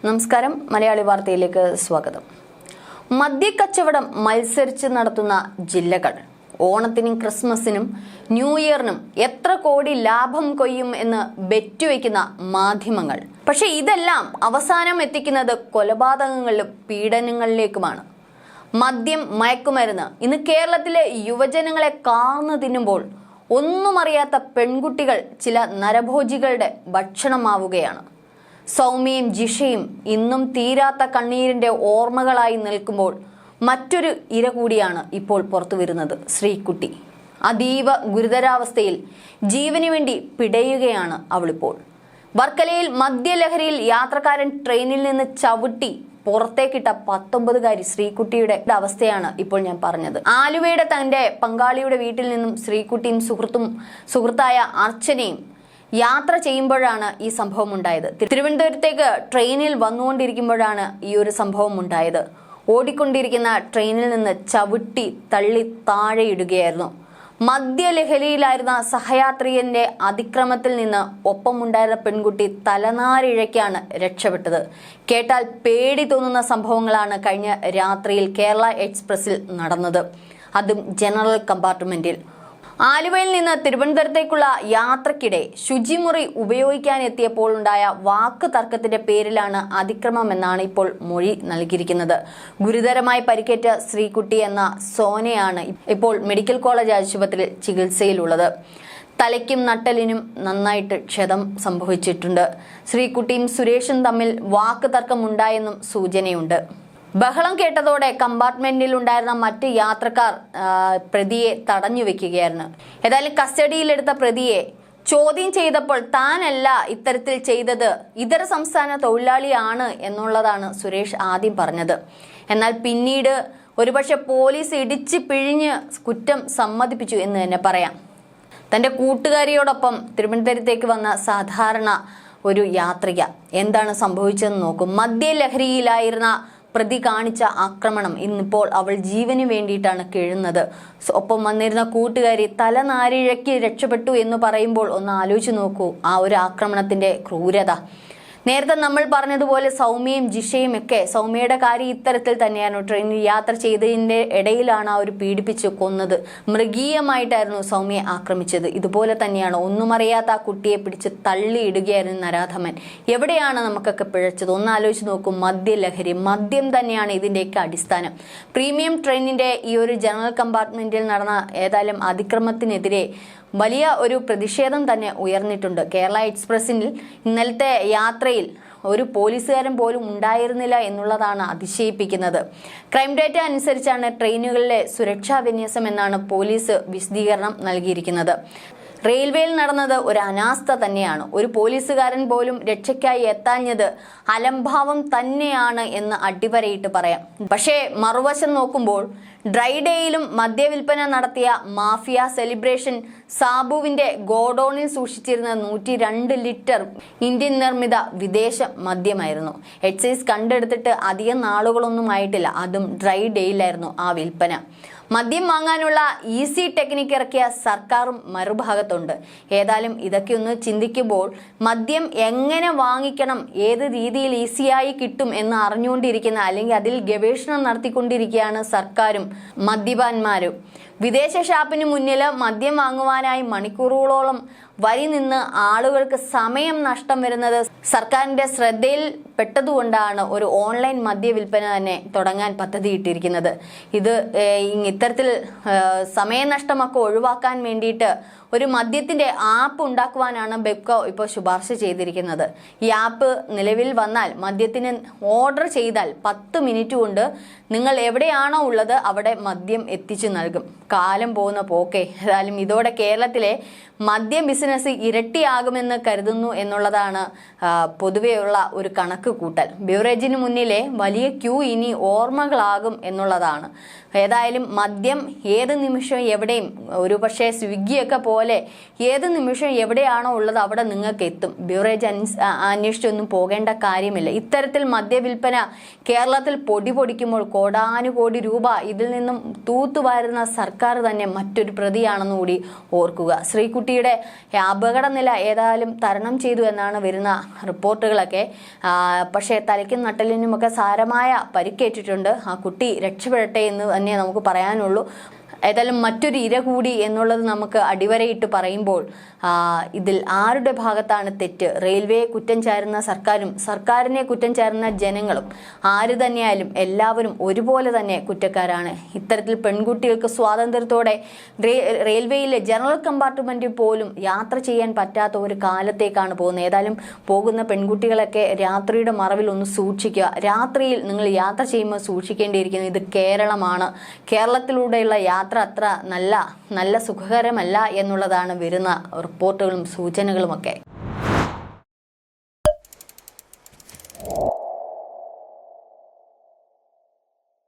നമസ്കാരം, മലയാളി വാർത്തയിലേക്ക് സ്വാഗതം. മദ്യക്കച്ചവടം മത്സരിച്ച് നടത്തുന്ന ജില്ലകൾ ഓണത്തിനും ക്രിസ്മസിനും ന്യൂ ഇയറിനും എത്ര കോടി ലാഭം കൊയ്യും എന്ന് ബെറ്റുവെക്കുന്ന മാധ്യമങ്ങൾ. പക്ഷെ ഇതെല്ലാം അവസാനം എത്തിക്കുന്നത് കൊലപാതകങ്ങളിലും പീഡനങ്ങളിലേക്കുമാണ്. മദ്യം, മയക്കുമരുന്ന് ഇന്ന് കേരളത്തിലെ യുവജനങ്ങളെ കാർന്നു തിന്നുമ്പോൾ ഒന്നും അറിയാത്ത പെൺകുട്ടികൾ ചില നരഭോജികളുടെ ഭക്ഷണമാവുകയാണ്. സൗമ്യയും ജിഷയും ഇന്നും തീരാത്ത കണ്ണീരിന്റെ ഓർമ്മകളായി നിൽക്കുമ്പോൾ മറ്റൊരു ഇര കൂടിയാണ് ഇപ്പോൾ പുറത്തു വരുന്നത്. ശ്രീകുട്ടി അതീവ ഗുരുതരാവസ്ഥയിൽ ജീവന് വേണ്ടി പിടയുകയാണ് അവളിപ്പോൾ. വർക്കലയിൽ മദ്യലഹരിയിൽ യാത്രക്കാരൻ ട്രെയിനിൽ നിന്ന് ചവിട്ടി പുറത്തേക്കിട്ട 19-കാരി ശ്രീകുട്ടിയുടെ അവസ്ഥയാണ് ഇപ്പോൾ ഞാൻ പറഞ്ഞത്. ആലുവയുടെ തന്റെ പങ്കാളിയുടെ വീട്ടിൽ നിന്നും ശ്രീകുട്ടിയും സുഹൃത്തായ അർച്ചനയും യാത്ര ചെയ്യുമ്പോഴാണ് ഈ സംഭവം ഉണ്ടായത്. തിരുവനന്തപുരത്തേക്ക് ട്രെയിനിൽ വന്നുകൊണ്ടിരിക്കുമ്പോഴാണ് ഈ ഒരു സംഭവം ഉണ്ടായത്. ഓടിക്കൊണ്ടിരിക്കുന്ന ട്രെയിനിൽ നിന്ന് ചവിട്ടി തള്ളി താഴെയിടുകയായിരുന്നു. മദ്യലഹരിയിലായിരുന്ന സഹയാത്രികന്റെ അതിക്രമത്തിൽ നിന്ന് ഒപ്പമുണ്ടായിരുന്ന പെൺകുട്ടി തലനാരിഴയ്ക്കാണ് രക്ഷപ്പെട്ടത്. കേട്ടാൽ പേടി തോന്നുന്ന സംഭവങ്ങളാണ് കഴിഞ്ഞ രാത്രിയിൽ കേരള എക്സ്പ്രസിൽ നടന്നത്, അതും ജനറൽ കമ്പാർട്ട്മെന്റിൽ. ആലുവയിൽ നിന്ന് തിരുവനന്തപുരത്തേക്കുള്ള യാത്രക്കിടെ ശുചിമുറി ഉപയോഗിക്കാനെത്തിയപ്പോൾ ഉണ്ടായ വാക്ക് തർക്കത്തിന്റെ പേരിലാണ് അതിക്രമമെന്നാണ് ഇപ്പോൾ മൊഴി നൽകിയിരിക്കുന്നത്. ഗുരുതരമായി പരിക്കേറ്റ ശ്രീകുട്ടി എന്ന സോനയാണ് ഇപ്പോൾ മെഡിക്കൽ കോളേജ് ആശുപത്രിയിൽ ചികിത്സയിലുള്ളത്. തലയ്ക്കും നട്ടലിനും നന്നായിട്ട് ക്ഷതം സംഭവിച്ചിട്ടുണ്ട്. ശ്രീകുട്ടിയും സുരേഷും തമ്മിൽ വാക്ക് തർക്കം ഉണ്ടായെന്നും സൂചനയുണ്ട്. ബഹളം കേട്ടതോടെ കമ്പാർട്ട്മെന്റിൽ ഉണ്ടായിരുന്ന മറ്റ് യാത്രക്കാർ പ്രതിയെ തടഞ്ഞു വെക്കുകയായിരുന്നു. ഏതായാലും കസ്റ്റഡിയിലെടുത്ത പ്രതിയെ ചോദ്യം ചെയ്തപ്പോൾ താനല്ല ഇത്തരത്തിൽ ചെയ്തത്, ഇതര സംസ്ഥാന തൊഴിലാളിയാണ് എന്നുള്ളതാണ് സുരേഷ് ആദ്യം പറഞ്ഞത്. എന്നാൽ പിന്നീട് ഒരുപക്ഷെ പോലീസ് ഇടിച്ച് പിഴിഞ്ഞ് കുറ്റം സമ്മതിപ്പിച്ചു എന്ന് തന്നെ പറയാം. തന്റെ കൂട്ടുകാരിയോടൊപ്പം തിരുവനന്തപുരത്തേക്ക് വന്ന സാധാരണ ഒരു യാത്രിക എന്താണ് സംഭവിച്ചതെന്ന് നോക്കും. മദ്യലഹരിയിലായിരുന്ന പ്രതി കാണിച്ച ആക്രമണം ഇന്നിപ്പോൾ അവൾ ജീവന് വേണ്ടിയിട്ടാണ് കിഴുന്നത്. ഒപ്പം വന്നിരുന്ന കൂട്ടുകാരി തലനാരിഴയ്ക്ക് രക്ഷപ്പെട്ടു എന്ന് പറയുമ്പോൾ ഒന്ന് ആലോചിച്ച് നോക്കൂ ആ ഒരു ആക്രമണത്തിന്റെ ക്രൂരത. നേരത്തെ നമ്മൾ പറഞ്ഞതുപോലെ സൗമ്യയും ജിഷയും ഒക്കെ, സൗമ്യയുടെ കാര്യം ഇത്തരത്തിൽ തന്നെയാണ്. ട്രെയിനിൽ യാത്ര ചെയ്തതിന്റെ ഇടയിലാണ് ആ ഒരു പീഡിപ്പിച്ച് കൊന്നത്. മൃഗീയമായിട്ടായിരുന്നു സൗമ്യയെ ആക്രമിച്ചത്. ഇതുപോലെ തന്നെയാണ് ഒന്നും അറിയാത്ത ആ കുട്ടിയെ പിടിച്ച് തള്ളിയിടുകയായിരുന്നു നരാധമൻ. എവിടെയാണ് നമുക്കൊക്കെ പിഴച്ചത്? ഒന്ന് ആലോചിച്ച് നോക്കും. മദ്യലഹരി, മദ്യം തന്നെയാണ് ഇതിന്റെയൊക്കെ അടിസ്ഥാനം. പ്രീമിയം ട്രെയിനിന്റെ ഈ ഒരു ജനറൽ കമ്പാർട്ട്മെന്റിൽ നടന്ന ഏതായാലും അതിക്രമത്തിനെതിരെ വലിയ ഒരു പ്രതിഷേധം തന്നെ ഉയർന്നിട്ടുണ്ട്. കേരള എക്സ്പ്രസിൽ ഇന്നലത്തെ യാത്രയിൽ ഒരു പോലീസുകാരൻ പോലും ഉണ്ടായിരുന്നില്ല എന്നുള്ളതാണ് അതിശയിപ്പിക്കുന്നത്. ക്രൈം ഡേറ്റ അനുസരിച്ചാണ് ട്രെയിനുകളിലെ സുരക്ഷാ വിന്യാസം എന്നാണ് പോലീസ് വിശദീകരണം നൽകിയിരിക്കുന്നത്. റെയിൽവേയിൽ നടന്നത് ഒരു അനാസ്ഥ തന്നെയാണ്. ഒരു പോലീസുകാരൻ പോലും രക്ഷയ്ക്കായി എത്താഞ്ഞത് അലംഭാവം തന്നെയാണ് എന്ന് അടിവരയിട്ട് പറയാം. പക്ഷേ മറുവശം നോക്കുമ്പോൾ ഡ്രൈ ഡേയിലും മദ്യവിൽപ്പന നടത്തിയ മാഫിയ സെലിബ്രേഷൻ സാബുവിന്റെ ഗോഡൌണിൽ സൂക്ഷിച്ചിരുന്ന 102 ലിറ്റർ ഇന്ത്യൻ നിർമ്മിത വിദേശ മദ്യമായിരുന്നു. എക്സൈസ് കണ്ടെടുത്തിട്ട് അധികം നാളുകളൊന്നും ആയിട്ടില്ല. അതും ഡ്രൈ ഡേയിലായിരുന്നു ആ വിൽപ്പന. മദ്യം വാങ്ങാനുള്ള ഈസി ടെക്നിക്ക് ഇറക്കിയ സർക്കാരും മറുഭാഗത്തുണ്ട്. ഏതായാലും ഇതൊക്കെ ഒന്ന് ചിന്തിക്കുമ്പോൾ മദ്യം എങ്ങനെ വാങ്ങിക്കണം, ഏത് രീതിയിൽ ഈസിയായി കിട്ടും എന്ന് അറിഞ്ഞുകൊണ്ടിരിക്കുന്ന, അല്ലെങ്കിൽ അതിൽ ഗവേഷണം നടത്തിക്കൊണ്ടിരിക്കുകയാണ് സർക്കാരും മദ്യപാന്മാരും. വിദേശ ഷാപ്പിന് മുന്നിൽ മദ്യം വാങ്ങുവാനായി മണിക്കൂറുകളോളം വരി നിന്ന് ആളുകൾക്ക് സമയം നഷ്ടം വരുന്നത് സർക്കാരിന്റെ ശ്രദ്ധയിൽ പെട്ടതുകൊണ്ടാണ് ഒരു ഓൺലൈൻ മദ്യ വിൽപ്പന തന്നെ തുടങ്ങാൻ പദ്ധതിയിട്ടിരിക്കുന്നത്. ഇത്തരത്തിൽ സമയനഷ്ടമൊക്കെ ഒഴിവാക്കാൻ വേണ്ടിയിട്ട് ഒരു മദ്യത്തിന്റെ ആപ്പ് ഉണ്ടാക്കുവാനാണ് ബെപ്കോ ഇപ്പോൾ ശുപാർശ ചെയ്തിരിക്കുന്നത്. ഈ ആപ്പ് നിലവിൽ വന്നാൽ മദ്യത്തിന് ഓർഡർ ചെയ്താൽ 10 മിനിറ്റ് കൊണ്ട് നിങ്ങൾ എവിടെയാണോ ഉള്ളത് അവിടെ മദ്യം എത്തിച്ചു നൽകും. കാലം പോകുന്ന പോക്കെ. ഏതായാലും ഇതോടെ കേരളത്തിലെ മദ്യ ബിസിനസ് ഇരട്ടിയാകുമെന്ന് കരുതുന്നു എന്നുള്ളതാണ് പൊതുവെയുള്ള ഒരു കണക്ക് കൂട്ടൽ. ബിവറേജിന് മുന്നിലെ വലിയ ക്യൂ ഇനി ഓർമ്മകളാകും എന്നുള്ളതാണ്. ഏതായാലും മദ്യം ഏത് നിമിഷവും എവിടെയും, ഒരു പക്ഷേ സ്വിഗ്ഗിയൊക്കെ പോലെ ഏത് നിമിഷം എവിടെയാണോ ഉള്ളത് അവിടെ നിങ്ങൾക്ക് എത്തും. ബ്യൂറേജ് അന്വേഷിച്ചൊന്നും പോകേണ്ട കാര്യമില്ല. ഇത്തരത്തിൽ മദ്യവിൽപ്പന കേരളത്തിൽ പൊടിപൊടിക്കുമ്പോൾ കോടാനുകോടി രൂപ ഇതിൽ നിന്നും തൂത്തുവാരുന്ന സർക്കാർ തന്നെ മറ്റൊരു പ്രതിയാണെന്നുകൂടി ഓർക്കുക. ശ്രീകുട്ടിയുടെ അപകടനില ഏതായാലും തരണം ചെയ്തു എന്നാണ് വരുന്ന റിപ്പോർട്ടുകളൊക്കെ. പക്ഷേ തലയ്ക്കും നട്ടലിനുമൊക്കെ സാരമായ പരിക്കേറ്റിട്ടുണ്ട്. ആ കുട്ടി രക്ഷപ്പെടട്ടെ എന്ന് തന്നെ നമുക്ക് പറയാനുള്ളൂ. ഏതായാലും മറ്റൊരു ഇര കൂടി എന്നുള്ളത് നമുക്ക് അടിവരയിട്ട് പറയുമ്പോൾ ഇതിൽ ആരുടെ ഭാഗത്താണ് തെറ്റ്? റെയിൽവേയെ കുറ്റം ചാരുന്ന സർക്കാരും സർക്കാരിനെ കുറ്റം ചാരുന്ന ജനങ്ങളും ആര് തന്നെയായാലും എല്ലാവരും ഒരുപോലെ തന്നെ കുറ്റക്കാരാണ്. ഇത്തരത്തിൽ പെൺകുട്ടികൾക്ക് സ്വാതന്ത്ര്യത്തോടെ റെയിൽവേയിലെ ജനറൽ കമ്പാർട്ട്മെന്റിൽ പോലും യാത്ര ചെയ്യാൻ പറ്റാത്ത ഒരു കാലത്തേക്കാണ് പോകുന്നത്. ഏതായാലും പോകുന്ന പെൺകുട്ടികളൊക്കെ രാത്രിയുടെ മറവിൽ ഒന്ന് സൂക്ഷിക്കുക. രാത്രിയിൽ നിങ്ങൾ യാത്ര ചെയ്യുമ്പോൾ സൂക്ഷിക്കേണ്ടിയിരിക്കുന്നത് ഇത് കേരളമാണ്. കേരളത്തിലൂടെയുള്ള യാത്ര അത്ര നല്ല സുഖകരമല്ല എന്നുള്ളതാണ് വരുന്ന റിപ്പോർട്ടുകളും സൂചനകളുമൊക്കെ.